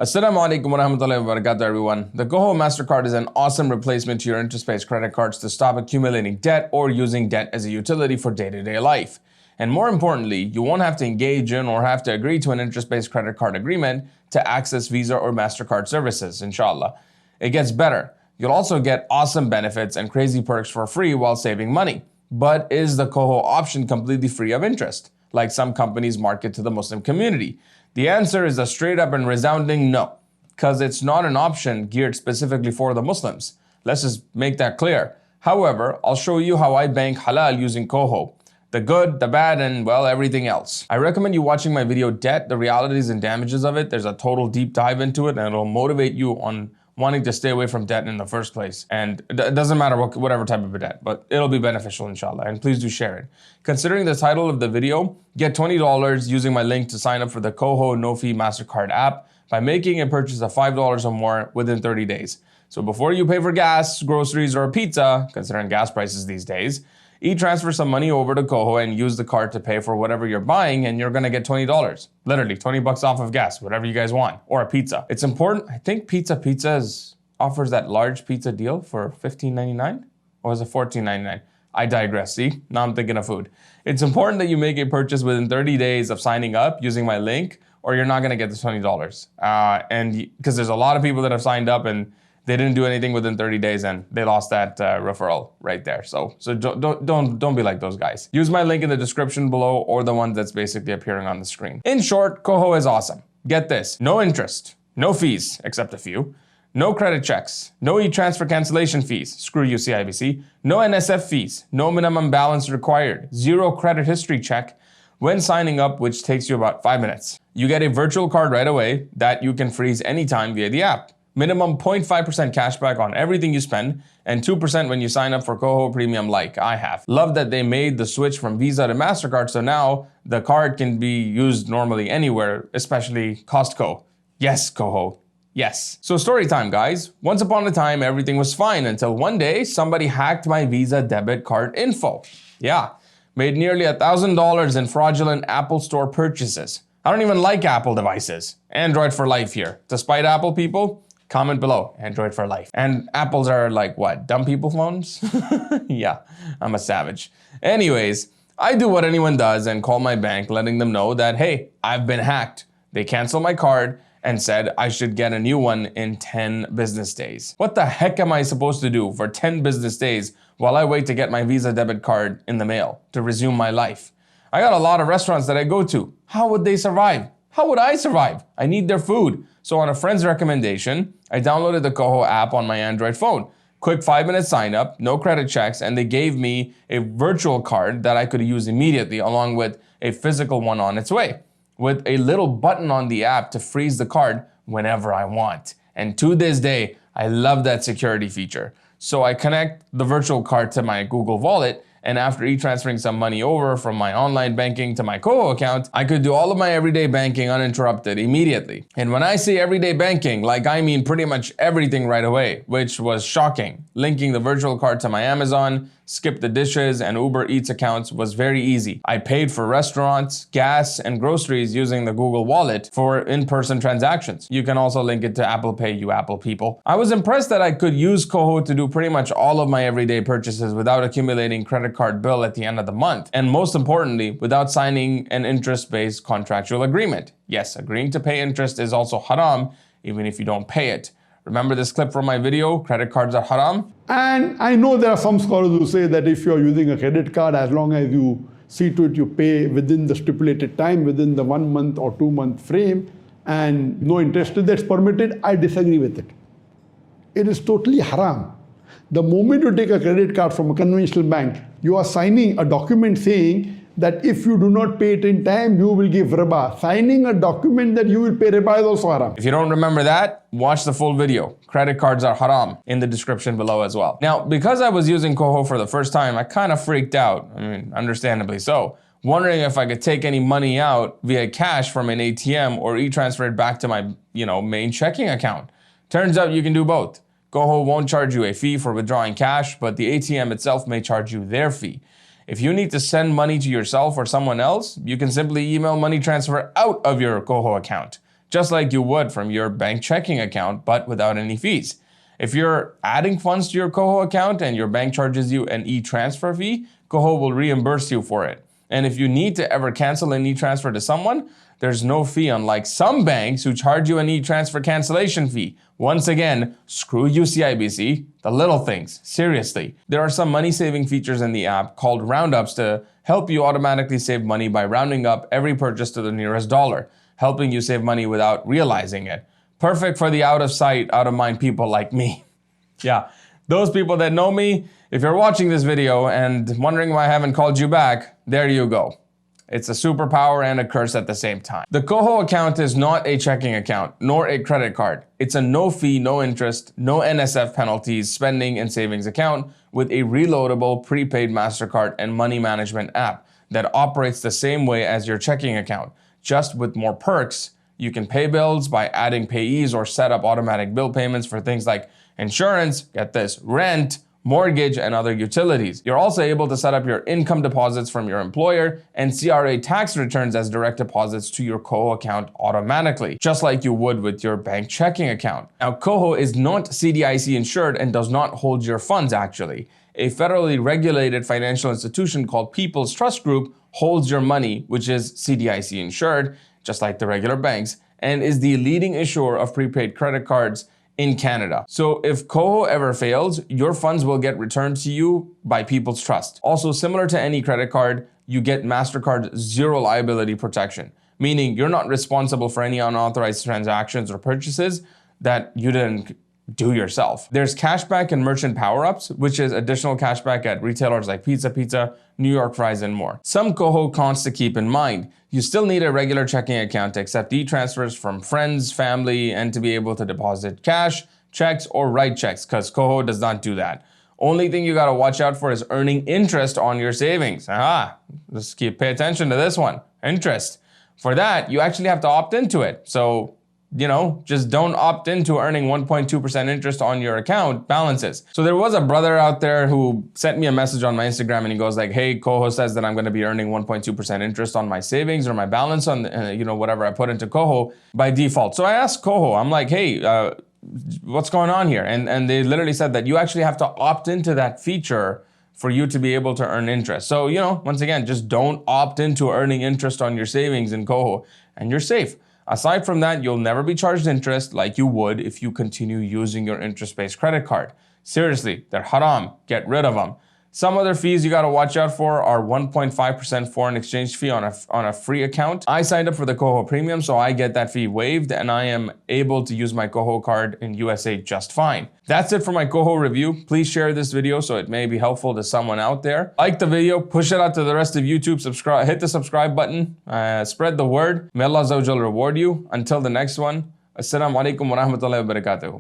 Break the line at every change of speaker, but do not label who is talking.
Assalamu alaikum wa rahmatullahi wa barakatuh, everyone. The KOHO Mastercard is an awesome replacement to your interest-based credit cards to stop accumulating debt or using debt as a utility for day-to-day life. And more importantly, you won't have to engage in or have to agree to an interest-based credit card agreement to access Visa or Mastercard services, inshallah. It gets better. You'll also get awesome benefits and crazy perks for free while saving money. But is the KOHO option completely free of interest, like some companies market to the Muslim community? The answer is a straight up and resounding no, because it's not an option geared specifically for the Muslims. Let's just make that clear. However, I'll show you how I bank halal using KOHO. The good, the bad, and well, everything else. I recommend you watching my video Debt, the realities and damages of it. There's a total deep dive into it and it'll motivate you on wanting to stay away from debt in the first place. And it doesn't matter whatever type of a debt, but it'll be beneficial inshallah, and please do share it. Considering the title of the video, get $20 using my link to sign up for the KOHO no-fee Mastercard app by making a purchase of $5 or more within 30 days. So before you pay for gas, groceries, or a pizza, considering gas prices these days, transfer some money over to KOHO and use the card to pay for whatever you're buying, and you're gonna get $20. Literally, 20 bucks off of gas, whatever you guys want, or a pizza. It's important, I think Pizza offers that large pizza deal for $15.99, or is it $14.99? I digress, see? Now I'm thinking of food. It's important that you make a purchase within 30 days of signing up using my link, or you're not gonna get the $20. And because there's a lot of people that have signed up and they didn't do anything within 30 days and they lost that referral right there. So don't be like those guys. Use my link in the description below or the one that's basically appearing on the screen. In short, KOHO is awesome. Get this, no interest, no fees, except a few, no credit checks, no e-transfer cancellation fees, screw you CIBC, no NSF fees, no minimum balance required, zero credit history check when signing up, which takes you about 5 minutes. You get a virtual card right away that you can freeze anytime via the app. Minimum 0.5% cashback on everything you spend, and 2% when you sign up for KOHO Premium like I have. Love that they made the switch from Visa to Mastercard, so now the card can be used normally anywhere, especially Costco. Yes, KOHO. Yes. So story time, guys. Once upon a time, everything was fine until one day somebody hacked my Visa debit card info. Yeah, made nearly $1,000 in fraudulent Apple Store purchases. I don't even like Apple devices. Android for life here. Despite Apple people, comment below, Android for life. And Apples are like what, dumb people phones? Yeah, I'm a savage. Anyways, I do what anyone does and call my bank letting them know that, hey, I've been hacked. They canceled my card and said I should get a new one in 10 business days. What the heck am I supposed to do for 10 business days while I wait to get my Visa debit card in the mail to resume my life? I got a lot of restaurants that I go to. How would they survive? How would I survive? I need their food. So on a friend's recommendation, I downloaded the KOHO app on my Android phone. Quick 5-minute sign up, no credit checks, and they gave me a virtual card that I could use immediately along with a physical one on its way, with a little button on the app to freeze the card whenever I want. And to this day, I love that security feature. So I connect the virtual card to my Google Wallet, and after e-transferring some money over from my online banking to my KOHO account, I could do all of my everyday banking uninterrupted immediately. And when I say everyday banking, like I mean pretty much everything right away, which was shocking. Linking the virtual card to my Amazon, Skip the Dishes, and Uber Eats accounts was very easy. I paid for restaurants, gas, and groceries using the Google Wallet for in-person transactions. You can also link it to Apple Pay, you Apple people. I was impressed that I could use KOHO to do pretty much all of my everyday purchases without accumulating credit card bill at the end of the month. And most importantly, without signing an interest-based contractual agreement. Yes, agreeing to pay interest is also haram, even if you don't pay it. Remember this clip from my video, credit cards are haram?
And I know there are some scholars who say that if you're using a credit card, as long as you see to it you pay within the stipulated time, within the 1 month or 2 month frame, and no interest that's permitted, I disagree with it. It is totally haram. The moment you take a credit card from a conventional bank, you are signing a document saying that if you do not pay it in time, you will give riba. Signing a document that you will pay riba is also haram.
If you don't remember that, watch the full video. Credit cards are haram in the description below as well. Now, because I was using KOHO for the first time, I kind of freaked out. I mean, understandably so. Wondering if I could take any money out via cash from an ATM or e-transfer it back to my, main checking account. Turns out you can do both. KOHO won't charge you a fee for withdrawing cash, but the ATM itself may charge you their fee. If you need to send money to yourself or someone else, you can simply email money transfer out of your KOHO account. just like you would from your bank checking account, but without any fees. If you're adding funds to your KOHO account and your bank charges you an e-transfer fee, KOHO will reimburse you for it. And if you need to ever cancel an e-transfer to someone, there's no fee, unlike some banks who charge you an e-transfer cancellation fee. Once again, screw you CIBC, the little things, seriously. There are some money-saving features in the app called roundups to help you automatically save money by rounding up every purchase to the nearest dollar, helping you save money without realizing it. Perfect for the out of sight, out of mind people like me. Yeah, those people that know me, if you're watching this video and wondering why I haven't called you back, there you go. It's a superpower and a curse at the same time. The KOHO account is not a checking account, nor a credit card. It's a no fee, no interest, no NSF penalties spending and savings account with a reloadable prepaid Mastercard and money management app that operates the same way as your checking account, just with more perks. You can pay bills by adding payees or set up automatic bill payments for things like insurance, get this, rent, mortgage, and other utilities. You're also able to set up your income deposits from your employer and CRA tax returns as direct deposits to your KOHO account automatically, just like you would with your bank checking account. Now, KOHO is not CDIC insured and does not hold your funds actually. A federally regulated financial institution called People's Trust Group holds your money, which is CDIC insured, just like the regular banks, and is the leading issuer of prepaid credit cards in Canada. So if KOHO ever fails, your funds will get returned to you by People's Trust. Also, similar to any credit card, you get Mastercard zero liability protection, meaning you're not responsible for any unauthorized transactions or purchases that you didn't do yourself. There's cashback and merchant power-ups, which is additional cashback at retailers like Pizza, New York Fries, and more. Some KOHO cons to keep in mind. You still need a regular checking account to accept e-transfers from friends, family, and to be able to deposit cash, checks, or write checks, because KOHO does not do that. Only thing you gotta watch out for is earning interest on your savings. Just pay attention to this one, interest. For that, you actually have to opt into it. So, just don't opt into earning 1.2% interest on your account balances. So there was a brother out there who sent me a message on my Instagram and he goes like, hey, KOHO says that I'm gonna be earning 1.2% interest on my savings or my balance on, whatever I put into KOHO by default. So I asked KOHO, I'm like, hey, what's going on here? And they literally said that you actually have to opt into that feature for you to be able to earn interest. So, once again, just don't opt into earning interest on your savings in KOHO and you're safe. Aside from that, you'll never be charged interest like you would if you continue using your interest-based credit card. Seriously, they're haram. Get rid of them. Some other fees you gotta watch out for are 1.5% foreign exchange fee on a free account. I signed up for the KOHO Premium, so I get that fee waived and I am able to use my KOHO card in USA just fine. That's it for my KOHO review. Please share this video so it may be helpful to someone out there. Like the video, push it out to the rest of YouTube, subscribe, hit the subscribe button, spread the word. May Allah Azza wa Jal reward you. Until the next one, Assalamu alaikum wa rahmatullahi wa barakatuh.